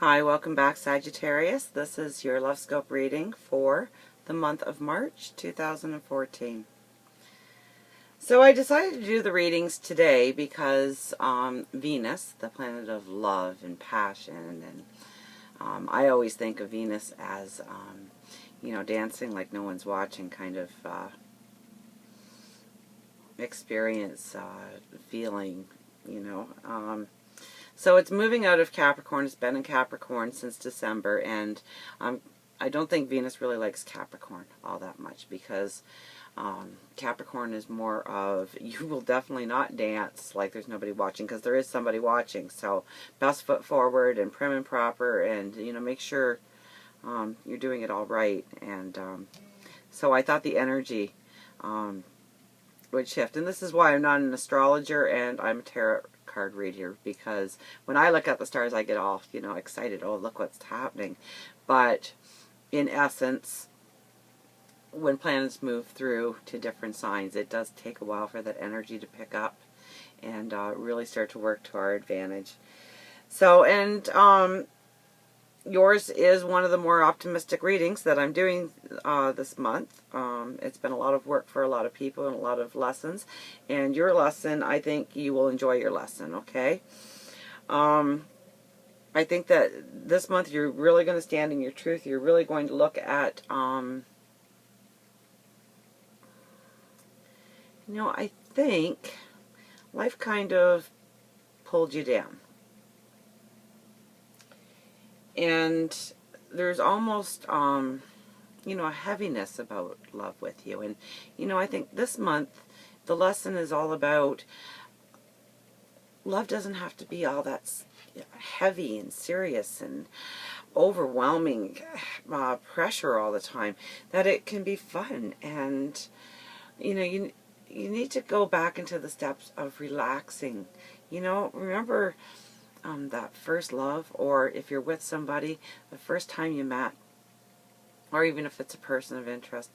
Hi, welcome back, Sagittarius. This is your Love Scope reading for the month of March 2014. So I decided to do the readings today because Venus, the planet of love and passion, and I always think of Venus as, dancing like no one's watching kind of experience, feeling, So it's moving out of Capricorn. It's been in Capricorn since December, and I don't think Venus really likes Capricorn all that much because Capricorn is more of, you will definitely not dance like there's nobody watching, because there is somebody watching. So best foot forward and prim and proper, and make sure you're doing it all right. And so I thought the energy would shift, and this is why I'm not an astrologer and I'm a tarot card reader, because when I look at the stars I get all excited. Oh, look what's happening. But in essence, when planets move through to different signs, it does take a while for that energy to pick up and really start to work to our advantage. So, and yours is one of the more optimistic readings that I'm doing this month. It's been a lot of work for a lot of people and a lot of lessons. And your lesson, I think you will enjoy your lesson, okay? I think that this month you're really going to stand in your truth. You're really going to look at, I think life kind of pulled you down. And there's almost, a heaviness about love with you. And, I think this month the lesson is all about love doesn't have to be all that heavy and serious and overwhelming pressure all the time. That it can be fun, and, you need to go back into the steps of relaxing. Remember that first love, or if you're with somebody, the first time you met, or even if it's a person of interest,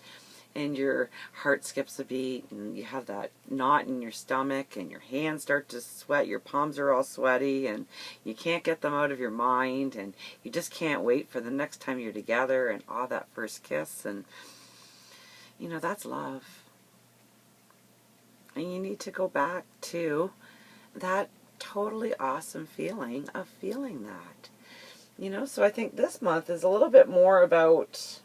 and your heart skips a beat, and you have that knot in your stomach, and your hands start to sweat, your palms are all sweaty, and you can't get them out of your mind, and you just can't wait for the next time you're together, and that first kiss, and, that's love. And you need to go back to that totally awesome feeling of feeling that. So I think this month is a little bit more about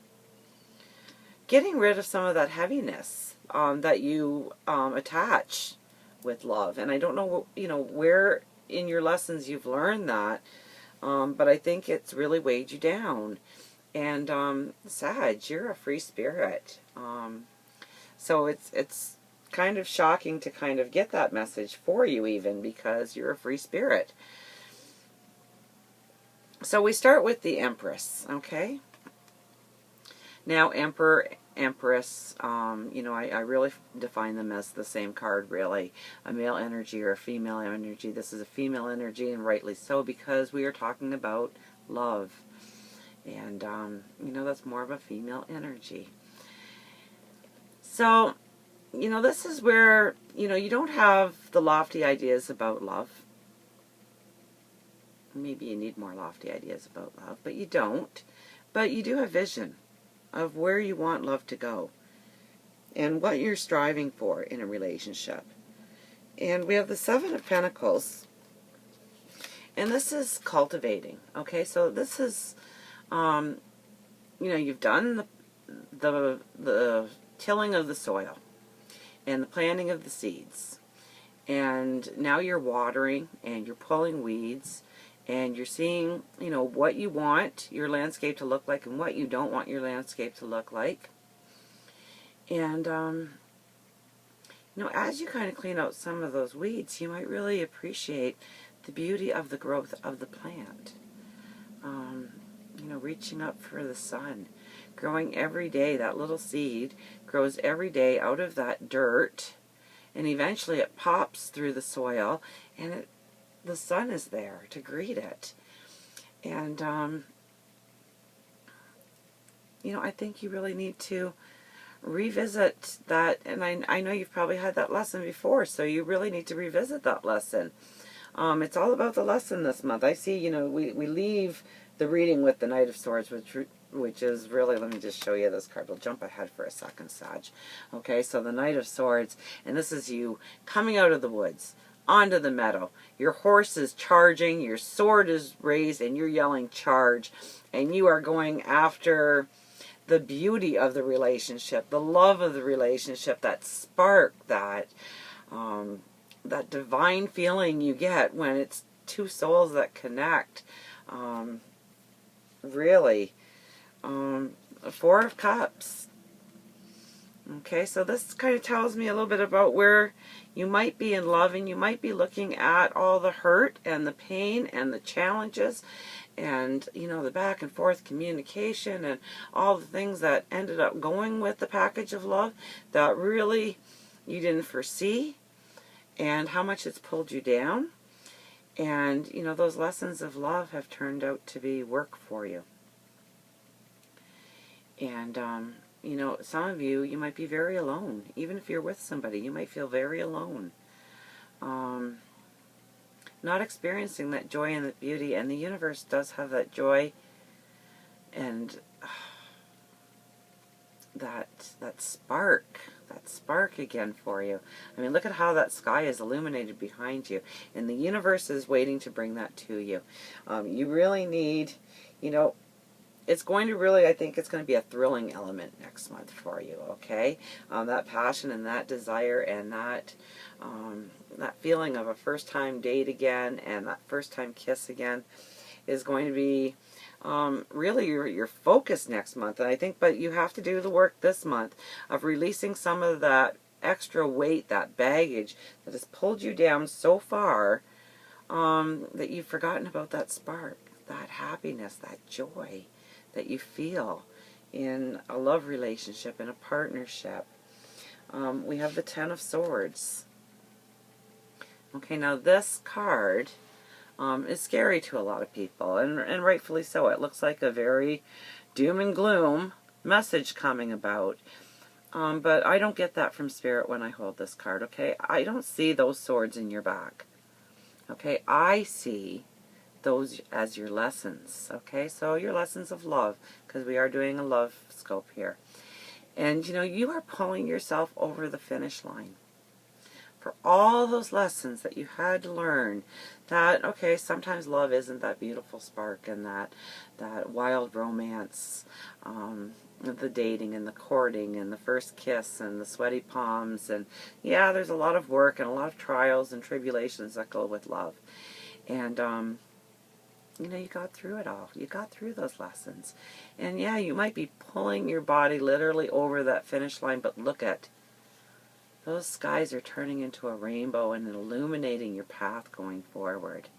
getting rid of some of that heaviness that you attach with love. And I don't know, where in your lessons you've learned that, but I think it's really weighed you down. And Sag, you're a free spirit. So it's kind of shocking to kind of get that message for you, even because you're a free spirit. So we start with the Empress, okay? Now, Emperor, Empress, I really define them as the same card, really. A male energy or a female energy. This is a female energy, and rightly so, because we are talking about love. And, that's more of a female energy. So, this is where, you don't have the lofty ideas about love. Maybe you need more lofty ideas about love, but you don't. But you do have vision of where you want love to go and what you're striving for in a relationship. And we have the Seven of Pentacles. And this is cultivating, okay? So this is, you've done the tilling of the soil and the planting of the seeds, and now you're watering and you're pulling weeds, and you're seeing what you want your landscape to look like and what you don't want your landscape to look like. And as you kind of clean out some of those weeds, you might really appreciate the beauty of the growth of the plant. Reaching up for the sun, growing every day. That little seed grows every day out of that dirt, and eventually it pops through the soil, and the sun is there to greet it. And I think you really need to revisit that. And I know you've probably had that lesson before, so you really need to revisit that lesson. It's all about the lesson this month. I see, we leave the reading with the Knight of Swords, which is really, let me just show you this card. We'll jump ahead for a second, Sag. Okay, so the Knight of Swords, and this is you coming out of the woods, onto the meadow. Your horse is charging, your sword is raised, and you're yelling charge. And you are going after the beauty of the relationship, the love of the relationship, that spark, that divine feeling you get when it's two souls that connect. Really. Four of Cups. Okay, so this kind of tells me a little bit about where you might be in love, and you might be looking at all the hurt and the pain and the challenges and, you know, the back and forth communication and all the things that ended up going with the package of love that really you didn't foresee, and how much it's pulled you down. And, you know, those lessons of love have turned out to be work for you. And, you know, some of you, you might be very alone. Even if you're with somebody, you might feel very alone. Not experiencing that joy and that beauty. And the universe does have that joy and that spark again for you. I mean, look at how that sky is illuminated behind you. And the universe is waiting to bring that to you. You really need, you know, it's going to really, I think it's going to be a thrilling element next month for you, okay? That passion and that desire and that feeling of a first-time date again and that first-time kiss again is going to be really your focus next month. And I think, but you have to do the work this month of releasing some of that extra weight, that baggage that has pulled you down so far that you've forgotten about that spark, that happiness, that joy that you feel in a love relationship, in a partnership. We have the Ten of Swords. Okay, now this card is scary to a lot of people, and rightfully so. It looks like a very doom and gloom message coming about. But I don't get that from Spirit when I hold this card, okay? I don't see those swords in your back. Okay, I see those as your lessons, okay? So your lessons of love, because we are doing a love scope here. And, you know, you are pulling yourself over the finish line for all those lessons that you had to learn. That, okay, sometimes love isn't that beautiful spark and that wild romance, the dating and the courting and the first kiss and the sweaty palms. And, yeah, there's a lot of work and a lot of trials and tribulations that go with love. And, you know, you got through it all. You got through those lessons. And yeah, you might be pulling your body literally over that finish line, but look at those skies are turning into a rainbow and illuminating your path going forward.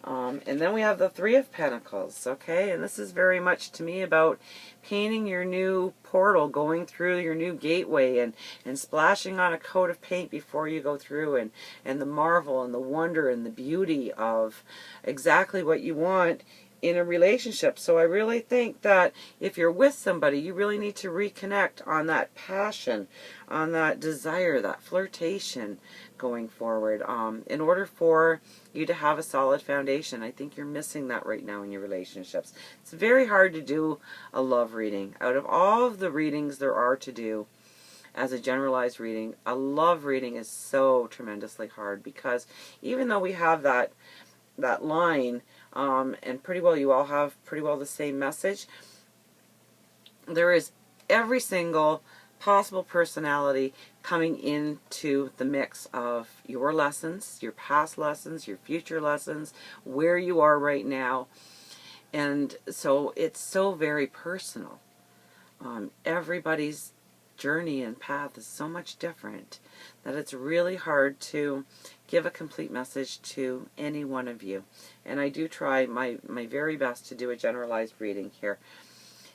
And then we have the Three of Pentacles, okay? And this is very much to me about painting your new portal, going through your new gateway and splashing on a coat of paint before you go through, and the marvel and the wonder and the beauty of exactly what you want in a relationship. So I really think that if you're with somebody, you really need to reconnect on that passion, on that desire, that flirtation going forward, in order for you to have a solid foundation. I think you're missing that right now in your relationships. It's very hard to do a love reading. Out of all of the readings there are to do as a generalized reading, a love reading is so tremendously hard, because even though we have that line, and pretty well you all have pretty well the same message, there is every single possible personality coming into the mix of your lessons, your past lessons, your future lessons, where you are right now. And so it's so very personal. Everybody's journey and path is so much different that it's really hard to give a complete message to any one of you. And I do try my very best to do a generalized reading here.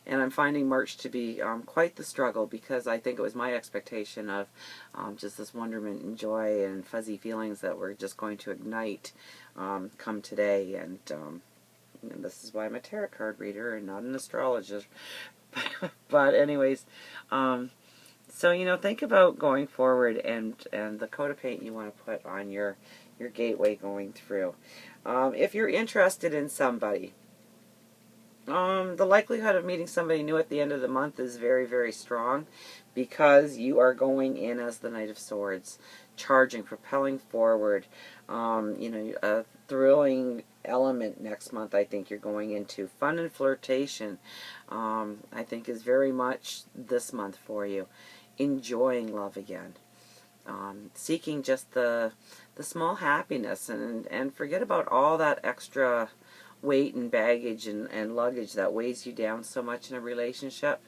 And I'm finding March to be quite the struggle, because I think it was my expectation of just this wonderment and joy and fuzzy feelings that were just going to ignite come today. And this is why I'm a tarot card reader and not an astrologist. But anyways, so, you know, think about going forward and the coat of paint you want to put on your gateway going through. If you're interested in somebody, The likelihood of meeting somebody new at the end of the month is very, very strong because you are going in as the Knight of Swords, charging, propelling forward. A thrilling element next month I think you're going into. Fun and flirtation, I think, is very much this month for you. Enjoying love again. Seeking just the small happiness, and forget about all that extra weight and baggage and luggage that weighs you down so much in a relationship.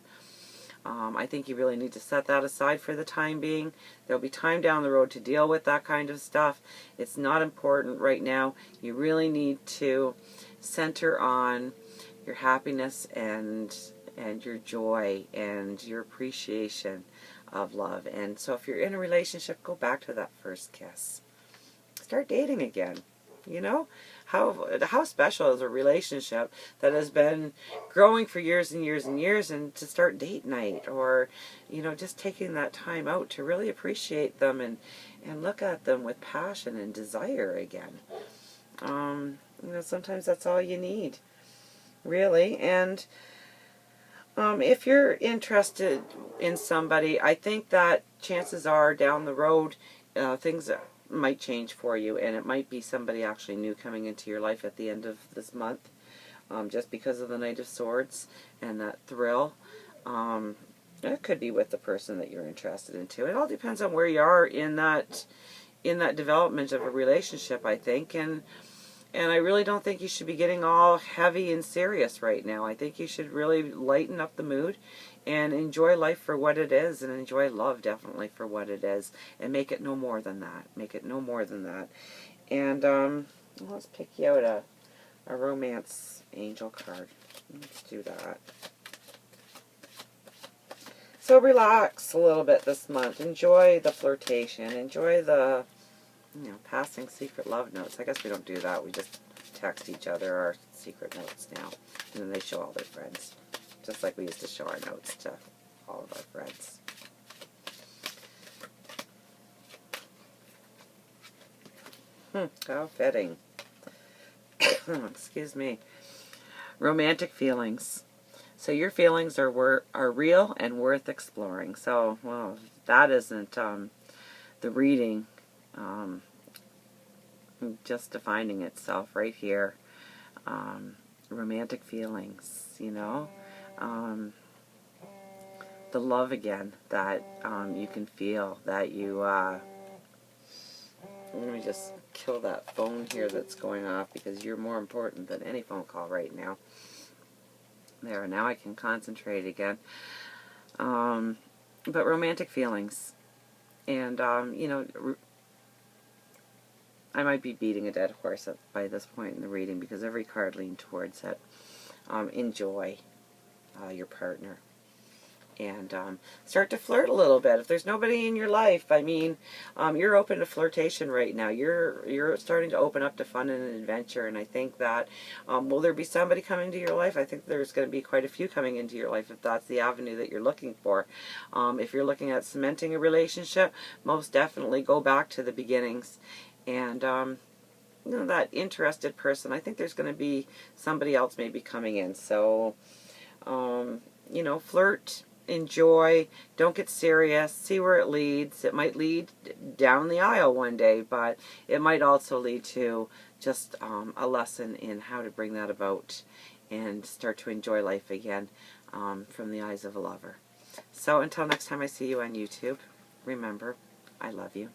I think you really need to set that aside for the time being. There'll be time down the road to deal with that kind of stuff. It's not important right now. You really need to center on your happiness and your joy and your appreciation of love. And so if you're in a relationship, go back to that first kiss. Start dating again. You know, how special is a relationship that has been growing for years and years and years, and to start date night, or just taking that time out to really appreciate them and look at them with passion and desire again. Sometimes that's all you need, really. And if you're interested in somebody, I think that chances are down the road things might change for you, and it might be somebody actually new coming into your life at the end of this month, just because of the Knight of Swords and that thrill. It could be with the person that you're interested in too. It all depends on where you are in that development of a relationship, I think. And I really don't think you should be getting all heavy and serious right now. I think you should really lighten up the mood and enjoy life for what it is, and enjoy love definitely for what it is, and make it no more than that. Make it no more than that. And let's pick you out a romance angel card. Let's do that. So relax a little bit this month. Enjoy the flirtation. Enjoy the passing secret love notes. I guess we don't do that. We just text each other our secret notes now, and then they show all their friends. Just like we used to show our notes to all of our friends. How fitting. Excuse me. Romantic feelings. So your feelings are real and worth exploring. So, well, that isn't the reading just defining itself right here. Romantic feelings, the love again that you can feel, that you let me just kill that phone here that's going off, because you're more important than any phone call right now. There, now I can concentrate again. But romantic feelings, and I might be beating a dead horse by this point in the reading, because every card leaned towards it. Enjoy your partner, and start to flirt a little bit. If there's nobody in your life, you're open to flirtation right now. You're starting to open up to fun and adventure, and I think that will there be somebody coming to your life? I think there's going to be quite a few coming into your life if that's the avenue that you're looking for. If you're looking at cementing a relationship, most definitely go back to the beginnings, and that interested person, I think there's going to be somebody else maybe coming in. So flirt, enjoy, don't get serious, see where it leads. It might lead down the aisle one day, but it might also lead to just a lesson in how to bring that about and start to enjoy life again from the eyes of a lover. So until next time I see you on YouTube, remember, I love you.